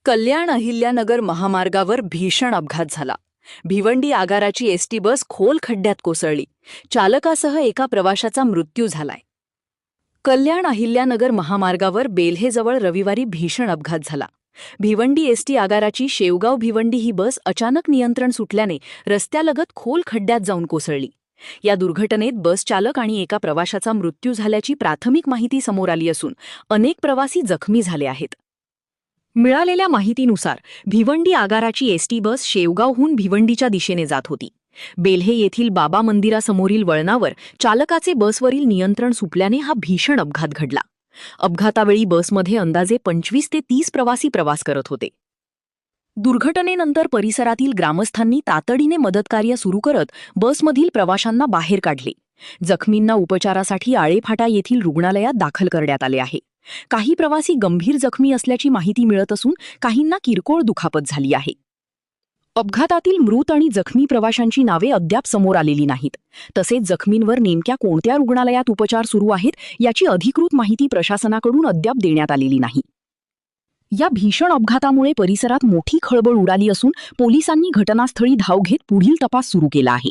कल्याण अहिल्यानगर महामार्गावर भीषण अपघात झाला. भिवंडी आगाराची एसटी बस खोल खड्ड्यात कोसळली. चालकासह एका प्रवाशाचा मृत्यू झालाय. कल्याण अहिल्यानगर महामार्गावर बेल्हेजवळ रविवारी भीषण अपघात झाला. भिवंडी एसटी आगाराची शेवगाव भिवंडी ही बस अचानक नियंत्रण सुटल्याने रस्त्यालगत खोल खड्ड्यात जाऊन कोसळली. या दुर्घटनेत बस चालक आणि एका प्रवाशाचा मृत्यू झाल्याची प्राथमिक माहिती समोर आली असून अनेक प्रवासी जखमी झाले आहेत. मिळालेल्या माहितीनुसार भिवंडी आगाराची एसटी बस शेवगावहून भिवंडीच्या दिशेने जात होती. बेल्हे येथील बाबा मंदिरासमोरील वळणावर चालकाचे बसवरील नियंत्रण सुटल्याने हा भीषण अपघात घडला. अपघातावेळी बसमध्ये अंदाजे 25 ते 30 प्रवासी प्रवास करत होते. दुर्घटनेनंतर परिसरातील ग्रामस्थांनी तातडीने मदतकार्य सुरू करत बसमधील प्रवाशांना बाहेर काढले. जखमींना उपचारासाठी आळेफाटा येथील रुग्णालयात दाखल करण्यात आले आहे. काही प्रवासी गंभीर जखमी असल्याची माहिती मिळत असून काहींना किरकोळ दुखापत झाली आहे. अपघातातील मृत आणि जखमी प्रवाशांची नावे अद्याप समोर आलेली नाहीत. तसेच जखमींवर नेमक्या कोणत्या रुग्णालयात उपचार सुरू आहेत याची अधिकृत माहिती प्रशासनाकडून अद्याप देण्यात आलेली नाही. या भीषण अपघातामुळे परिसरात मोठी खळबळ उडाली असून पोलिसांनी घटनास्थळी धाव घेत पुढील तपास सुरू केला आहे.